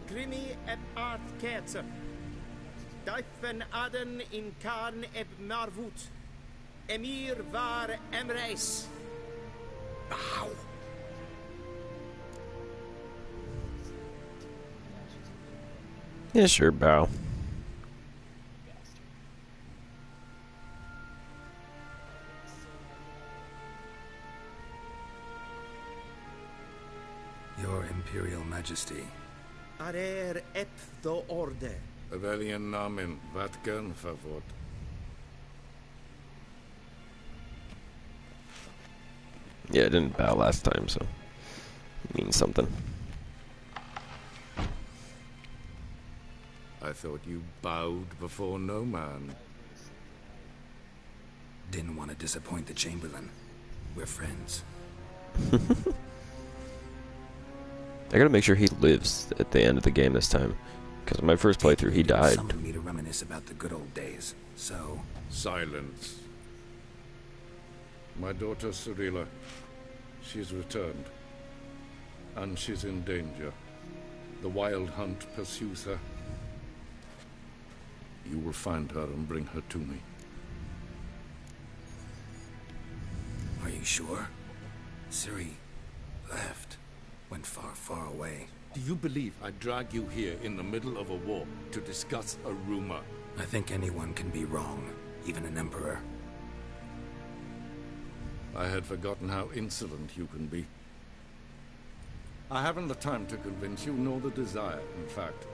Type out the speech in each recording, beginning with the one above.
Grimi eb art Kerzer. Daifen Aden in Karn eb Marvut. Emir var Emreis. Bow. Yeah, sure, bow. Your Imperial Majesty. Arer ep do orde. Rebellion namen, Vatkan favor. Yeah, I didn't bow last time, so it means something. I thought you bowed before no man. Didn't want to disappoint the Chamberlain. We're friends. I gotta make sure he lives at the end of the game this time. Because my first playthrough, he died. Summoned me to reminisce about the good old days. So... Silence. My daughter Cirilla, she's returned. And she's in danger. The Wild Hunt pursues her. You will find her and bring her to me. Are you sure? Ciri left. Went far, far away. Do you believe I drag you here in the middle of a war to discuss a rumor? I think anyone can be wrong, even an emperor. I had forgotten how insolent you can be. I haven't the time to convince you, nor the desire, in fact.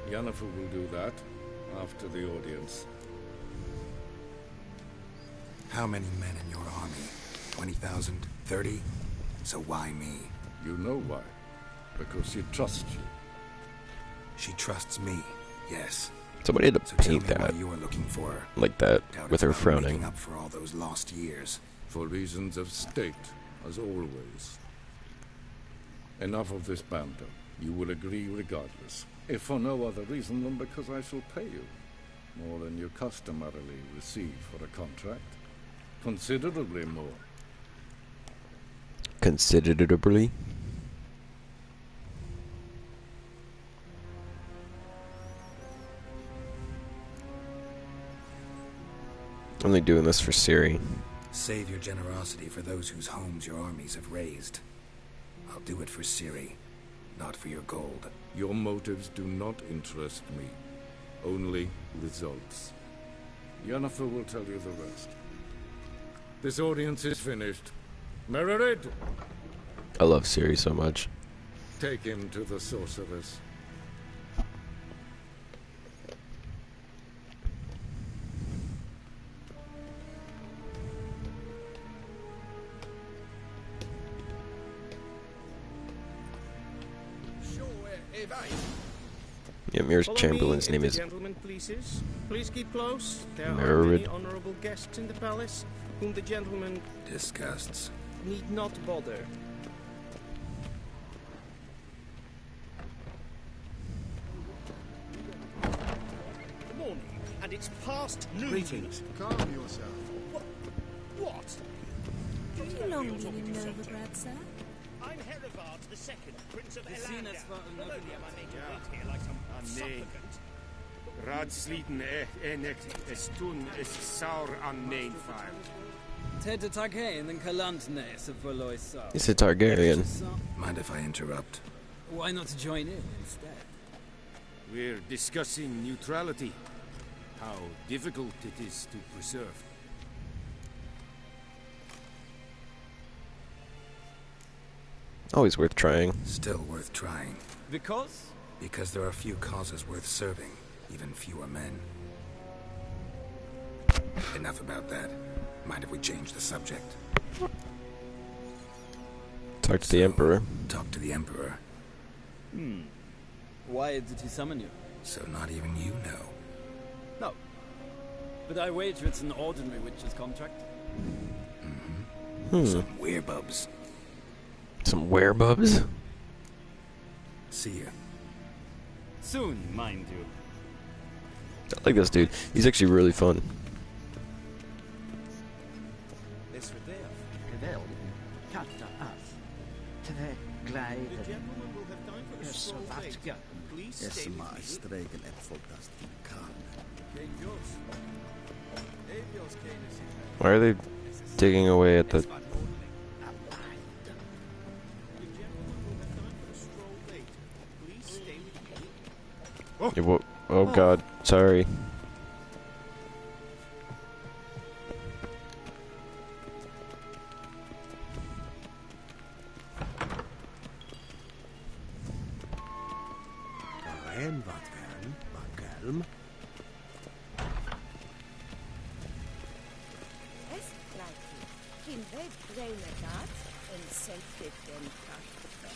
Yennefer will do that after the audience. How many men in your army? 20,000? 30? So why me? You know why. Because she trusts you. She trusts me, yes. Somebody had to So paint tell me that what you were looking for. like that, Doubt with it's her about frowning. making up for all those lost years. For reasons of state, as always. Enough of this banter. You will agree regardless. If for no other reason than because I shall pay you. More than you customarily receive for a contract. Considerably more. Considerably? I'm only doing this for Ciri. Save your generosity for those whose homes your armies have razed. I'll do it for Ciri, not for your gold. Your motives do not interest me. Only results. Yennefer will tell you the rest. This audience is finished. Mererid, I love Ciri so much. take him to the sorceress. Yeah, Mir's Follow Chamberlain's me, name if is the gentlemen pleases. Please keep close. There are Mererid. many honorable guests in the palace, whom the gentlemen Disgusts. need not bother. Good morning, and it's past noon. Greetings. Calm yourself. What? Have you long been in Novigrad, sir? I'm Herivard II, Prince of Elander. Am I made to wait here like some nee. supplicant? Raadsleden enek estun is saur an neenfire. Tete Targaryen and Kalantne se verloisa. He's a Targaryen. Mind if I interrupt? Why not join in instead? We're discussing neutrality. How difficult it is to preserve. Always worth trying. Still worth trying. Because? Because there are few causes worth serving, even fewer men. Enough about that. Mind if we change the subject? Talk to the Emperor. Talk to the Emperor. Why did he summon you? So not even you know. No. But I wager it's an ordinary witch's contract. Some werebubs. Some werebubs? See ya. Soon, mind you. I like this dude. He's actually really fun. Slovakia. Please stay with me. stregen ett folkast in Karl. Why are they digging away at the... Oh god, sorry. En Vatkelm. Es gleiche. In red brainer dat en selfie den kaffe.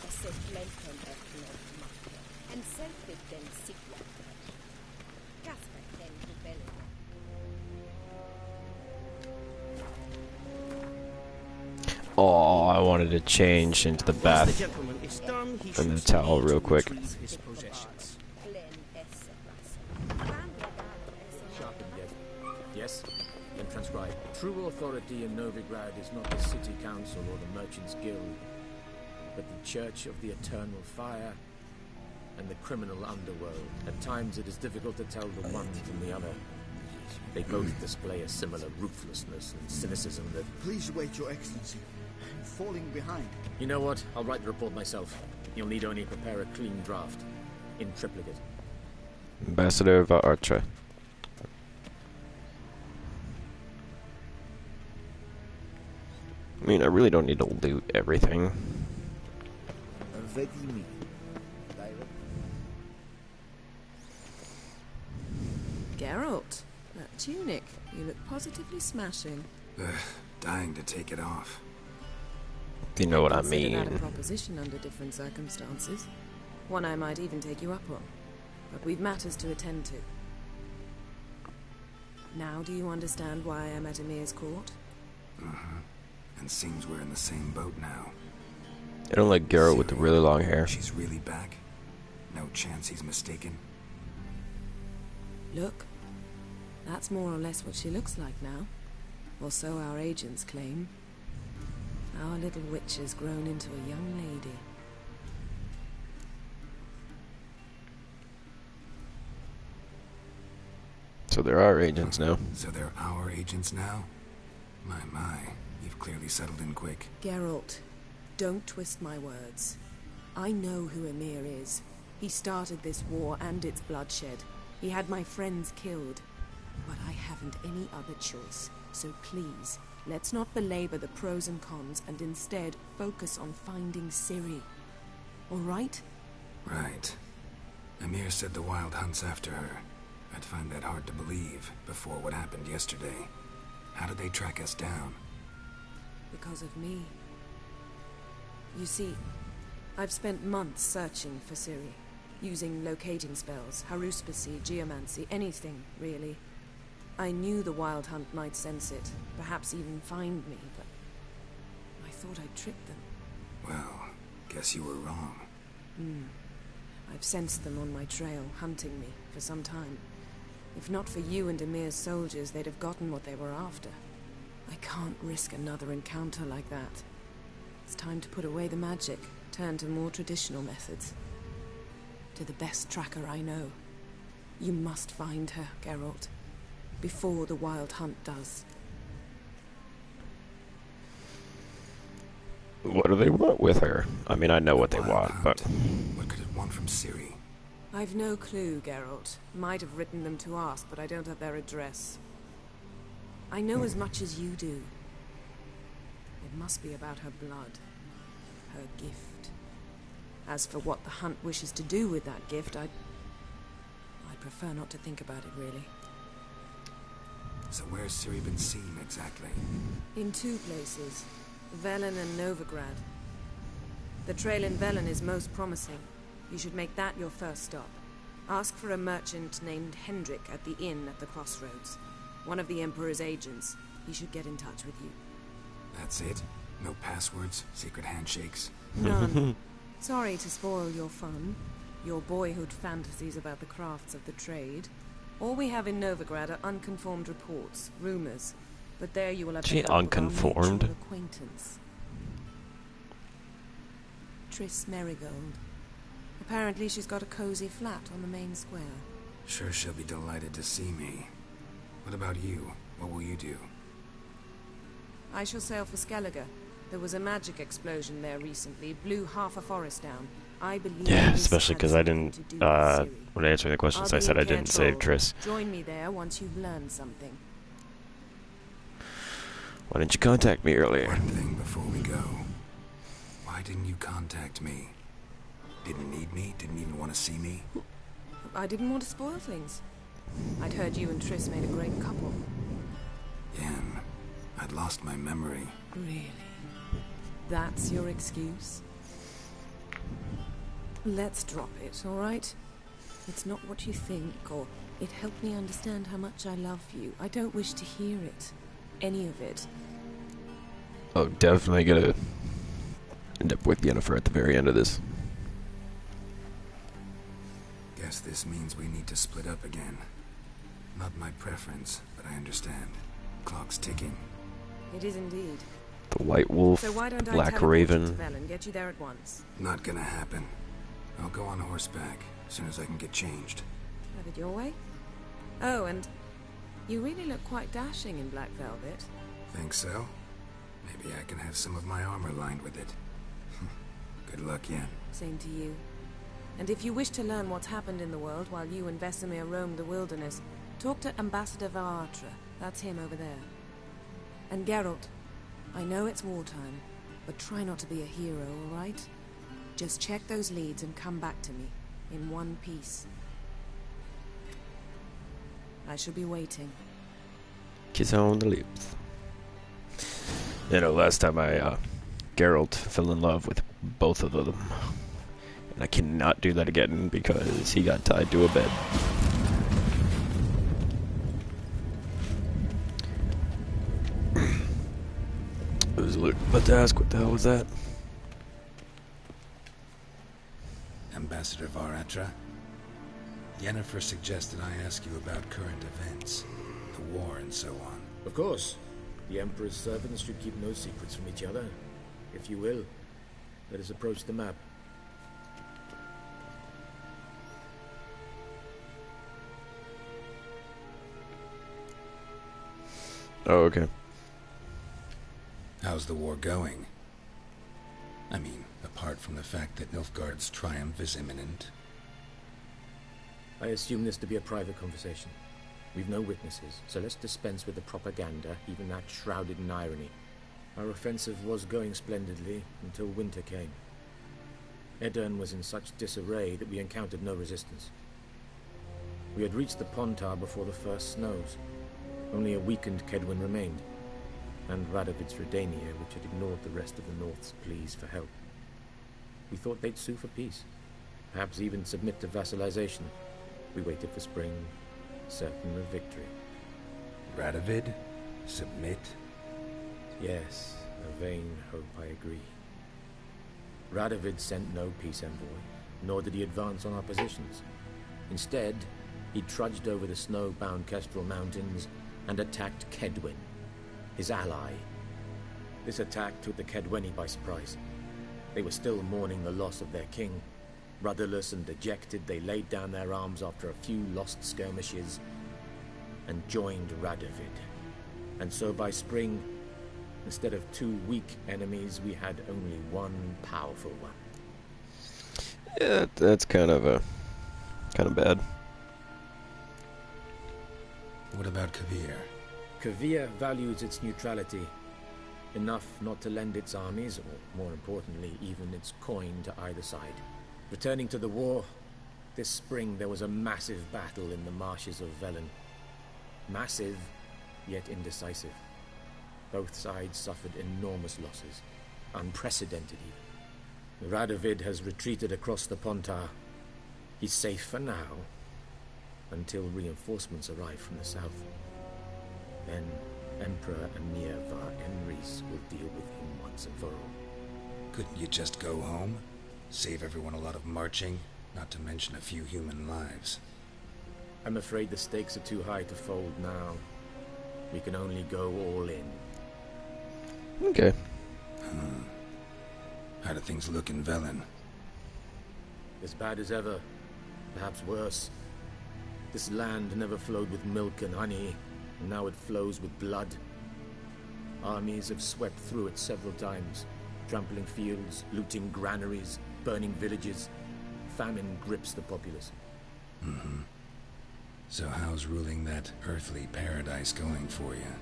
Es se blenken öppnet makke. En selfie den sigla. Kasper den rebellen. Oh, I wanted to change into the Once bath the gentleman is done, he and the shoots towel immediately real quick. retrieve his possessions. Glen esse Wasser. Sharpened yet. Yes? Then transcribe. True authority in Novigrad is not the city council or the merchants' guild, but the Church of the Eternal Fire and the criminal underworld. At times it is difficult to tell the one from the other. They both display a similar ruthlessness and cynicism that... Please wait, Your Excellency. I'm falling behind. You know what? I'll write the report myself. You'll need only prepare a clean draft. In triplicate. Ambassador of Archer. I mean, I really don't need to loot everything. Vedimi. Geralt, that tunic. You look positively smashing. Dying to take it off. You know what I Consider that a mean. proposition under different circumstances. One I might even take you up on. But we've matters to attend to. Now do you understand why I'm at Emir's court? And seems we're in the same boat now. I don't like Geralt with the really long hair. She's really back? No chance he's mistaken? Look. That's more or less what she looks like now. Or so our agents claim. Our little witch has grown into a young lady. So there are agents now. So they're our agents now? My. You've clearly settled in quick. Geralt, don't twist my words. I know who Emir is. He started this war and its bloodshed. He had my friends killed. But I haven't any other choice. So please, let's not belabor the pros and cons and instead focus on finding Ciri. All right? Right. Emir said the Wild Hunt's after her. I'd find that hard to believe before what happened yesterday. How did they track us down? Because of me. You see, I've spent months searching for Ciri, using locating spells, haruspicy, geomancy, anything, really. I knew the Wild Hunt might sense it, perhaps even find me, but I thought I'd tricked them. Well, guess you were wrong. I've sensed them on my trail, hunting me, for some time. If not for you and Emir's soldiers, they'd have gotten what they were after. I can't risk another encounter like that. It's time to put away the magic, turn to more traditional methods. To the best tracker I know. You must find her, Geralt. Before the Wild Hunt does. What do they want with her? I mean, I know what they want, but... What could it want from Ciri? I've no clue, Geralt. Might have written them to ask, but I don't have their address. I know as much as you do. It must be about her blood. Her gift. As for what the Hunt wishes to do with that gift, I'd prefer not to think about it, really. So where's Ciri been seen, exactly? In two places. Velen and Novigrad. The trail in Velen is most promising. You should make that your first stop. Ask for a merchant named Hendrik at the inn at the crossroads. One of the Emperor's agents. He should get in touch with you. That's it? No passwords? Secret handshakes? None. Sorry to spoil your fun. Your boyhood fantasies about the crafts of the trade. All we have in Novigrad are unconformed reports, rumors. But there you will have She unconformed? acquaintance. Triss Merigold. Apparently she's got a cozy flat on the main square. Sure she'll be delighted to see me. What about you? What will you do? I shall sail for Skellige. There was a magic explosion there recently, blew half a forest down. I believe. Yeah, this especially because had I didn't, something to do with Ciri. when answering the questions, I said I didn't save Triss. Join me there once you've learned something. Why didn't you contact me earlier? One thing before we go. Why didn't you contact me? Didn't need me? Didn't even want to see me? I didn't want to spoil things. I'd heard you and Triss made a great couple. Yen, I'd lost my memory. Really? That's your excuse? Let's drop it, all right? It's not what you think, or it helped me understand how much I love you. I don't wish to hear it. Any of it. Oh, definitely gonna end up with Yennefer at the very end of this. Guess this means we need to split up again. Not my preference, but I understand. Clock's ticking. It is indeed. The White Wolf, So why don't I Black teleport you to Raven. Velen and get you there at once? Not gonna happen. I'll go on horseback as soon as I can get changed. Have it your way? Oh, and you really look quite dashing in black velvet. Think so? Maybe I can have some of my armor lined with it. Good luck, Yen. Same to you. And if you wish to learn what's happened in the world while you and Vesemir roamed the wilderness, talk to Ambassador Varatra. That's him over there. And Geralt, I know it's wartime, but try not to be a hero, all right? Just check those leads and come back to me, in one piece. I shall be waiting. Kiss on the lips. You know, last time Geralt fell in love with both of them. And I cannot do that again because he got tied to a bed. I was about to ask, what the hell was that? Ambassador Varatra? Yennefer suggested I ask you about current events, the war and so on. Of course. The Emperor's servants should keep no secrets from each other. If you will, let us approach the map. Oh, okay. How's the war going? I mean, apart from the fact that Nilfgaard's triumph is imminent. I assume this to be a private conversation. We've no witnesses, so let's dispense with the propaganda, even that shrouded in irony. Our offensive was going splendidly until winter came. Edirn was in such disarray that we encountered no resistance. We had reached the Pontar before the first snows. Only a weakened Kedwin remained, and Radovid's Redania, which had ignored the rest of the North's pleas for help. We thought they'd sue for peace, perhaps even submit to vassalization. We waited for spring, certain of victory. Radovid? Submit? Yes, a vain hope, I agree. Radovid sent no peace envoy, nor did he advance on our positions. Instead, he trudged over the snow-bound Kestrel Mountains and attacked Kedwin, his ally. This attack took the Kedweni by surprise. They were still mourning the loss of their king. Rudderless and dejected, they laid down their arms after a few lost skirmishes and joined Radovid. And so by spring, instead of two weak enemies, we had only one powerful one. Yeah, that's kind of bad. What about Kovir? Kovir values its neutrality, enough not to lend its armies, or more importantly, even its coin to either side. Returning to the war, this spring there was a massive battle in the marshes of Velen. Massive, yet indecisive. Both sides suffered enormous losses, unprecedented even. Radovid has retreated across the Pontar. He's safe for now, until reinforcements arrive from the south. Then Emperor Emir var Emrys will deal with him once and for all. Couldn't you just go home? Save everyone a lot of marching, not to mention a few human lives. I'm afraid the stakes are too high to fold now. We can only go all in. Okay. How do things look in Velen? As bad as ever, perhaps worse. This land never flowed with milk and honey, and now it flows with blood. Armies have swept through it several times, trampling fields, looting granaries, burning villages. Famine grips the populace. Mm-hmm. So how's ruling that earthly paradise going for you?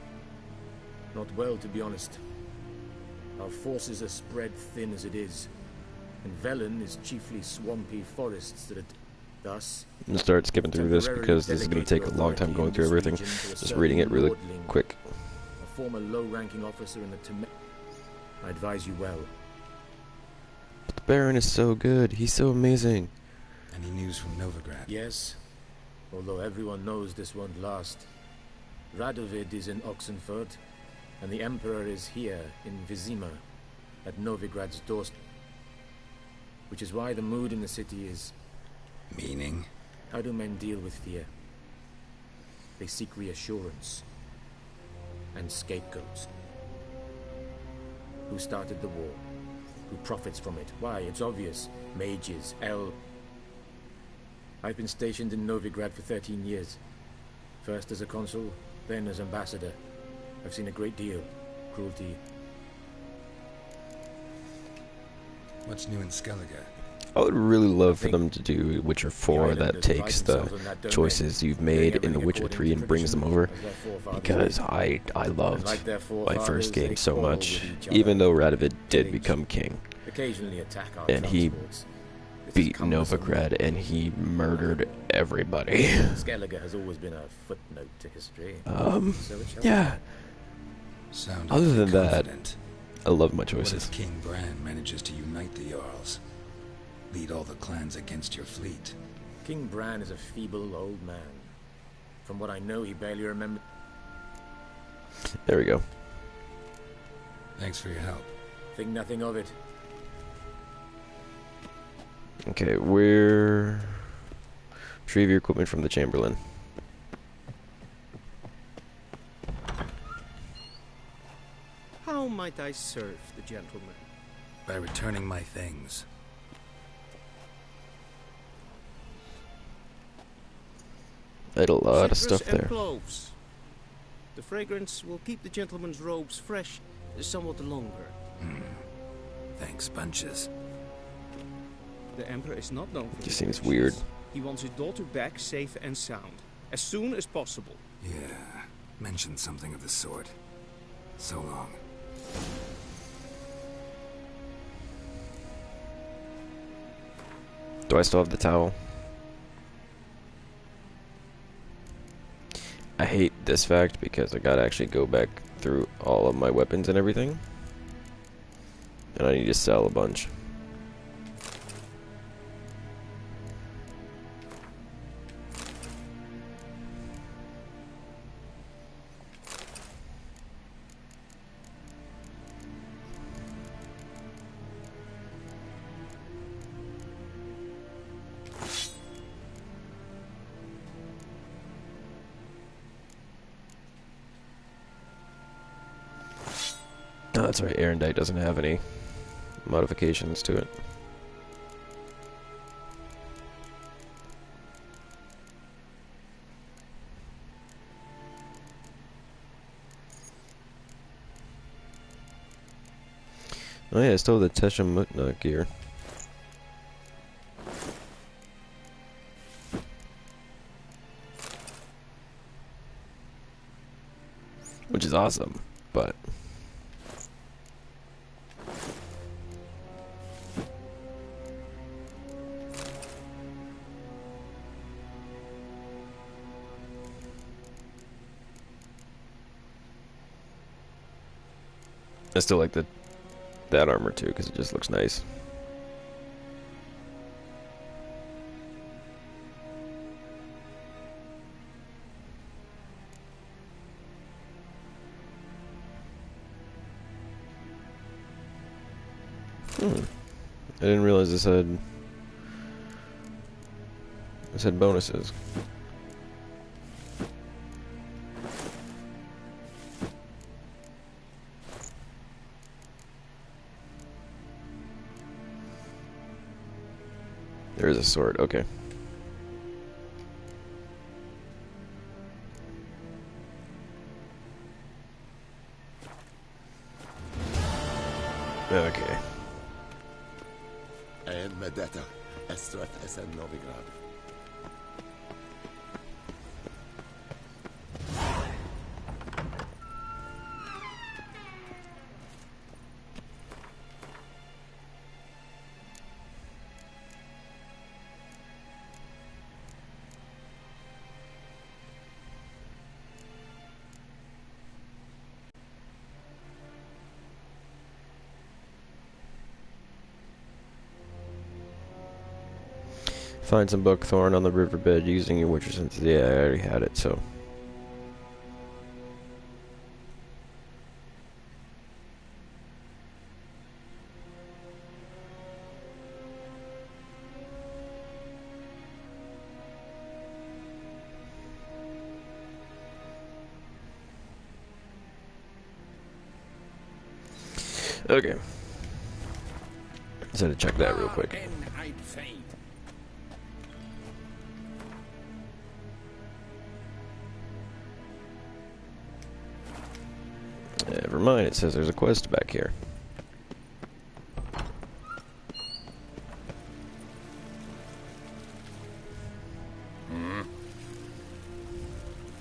Not well, to be honest. Our forces are spread thin as it is, and Velen is chiefly swampy forests that thus... I'm gonna start skipping through this because this is gonna take a long time going through everything. Just reading it really quick. A former low-ranking officer in the I advise you well. But the Baron is so good. He's so amazing. Any news from Novigrad? Yes, although everyone knows this won't last. Radovid is in Oxenfurt, and the Emperor is here in Vizima, at Novigrad's doorstep. Which is why the mood in the city is... Meaning? How do men deal with fear? They seek reassurance. And scapegoats. Who started the war? Who profits from it? Why, it's obvious. Mages, I've been stationed in Novigrad for 13 years. First as a consul, then as ambassador. I've seen a great deal. Cruelty. What's new in Skellige? I would really love for them to do Witcher 4 that takes the choices you've made in The Witcher 3 and brings them over, because I loved my first game so much, even though Radovid did become king, and he beat Novigrad and he murdered everybody. Skellige has always been a footnote to history. Yeah. Other than that, I love my choices. What if King Bran manages to unite the Jarls? Lead all the clans against your fleet? King Bran is a feeble old man. From what I know, he barely remembers. There we go. Thanks for your help. Think nothing of it. Okay, we're... Retrieve your equipment from the Chamberlain. How might I serve the gentleman? By returning my things. I had a lot of Citrus stuff and there. cloves. The fragrance will keep the gentleman's robes fresh somewhat longer. Thanks, bunches. The Emperor is not known for Just seems patience. weird. He wants his daughter back safe and sound, as soon as possible. Yeah, mentioned something of the sort. So long. Do I still have the towel? I hate this fact because I gotta actually go back through all of my weapons and everything. And I need to sell a bunch. Oh, that's right, Erendite doesn't have any modifications to it. Oh yeah, I still have the Tesha Mutna gear. Which is awesome, but... I still like that armor too, because it just looks nice. I didn't realize this had bonuses. There is a sword, okay. Okay. And Medetta, Estrath Esen Novigrad. Find some buckthorn on the riverbed using your witcher senses. Yeah, I already had it, so. Okay. Just had to check that real quick. Never mind, it says there's a quest back here.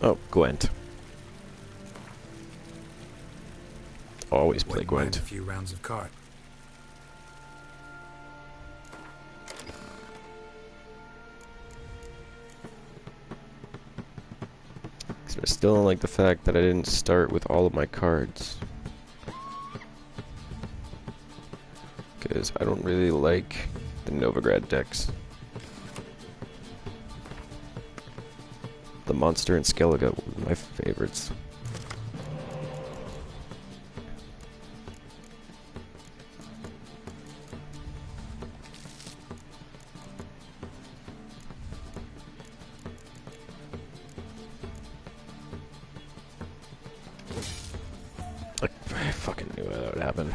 Oh, Gwent. Always play Wouldn't mind Gwent. a few rounds of cart. I still don't like the fact that I didn't start with all of my cards. Because I don't really like the Novigrad decks. The Monster and Skellige were my favorites. I fucking knew that would happen.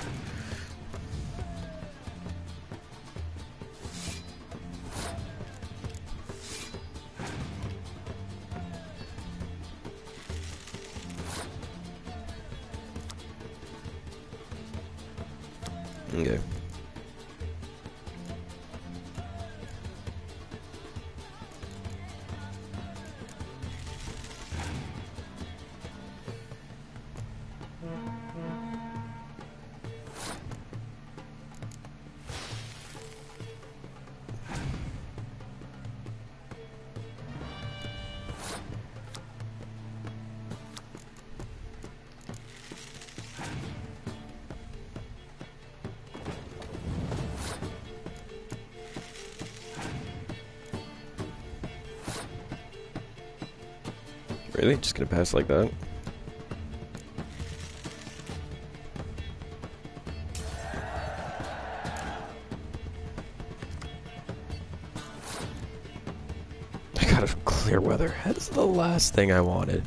Okay. Really? Just gonna pass like that? I got a clear weather. That's the last thing I wanted.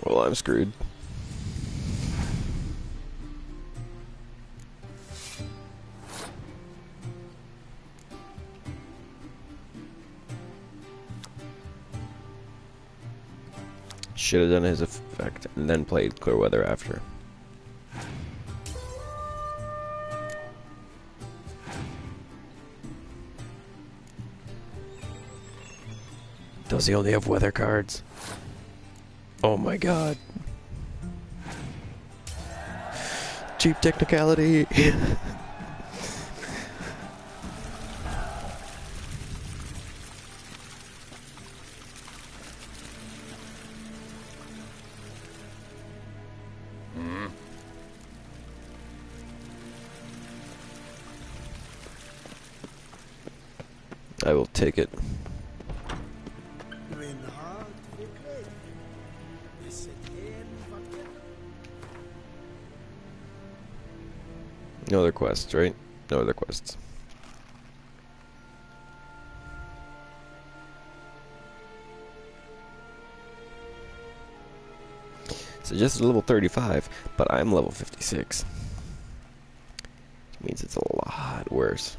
Well, I'm screwed. Should have done his effect and then played clear weather after. Does he only have weather cards? Oh my god. Cheap technicality. I will take it. No other quests, right? No other quests. So just level 35, but I'm level 56. Which means it's a lot worse.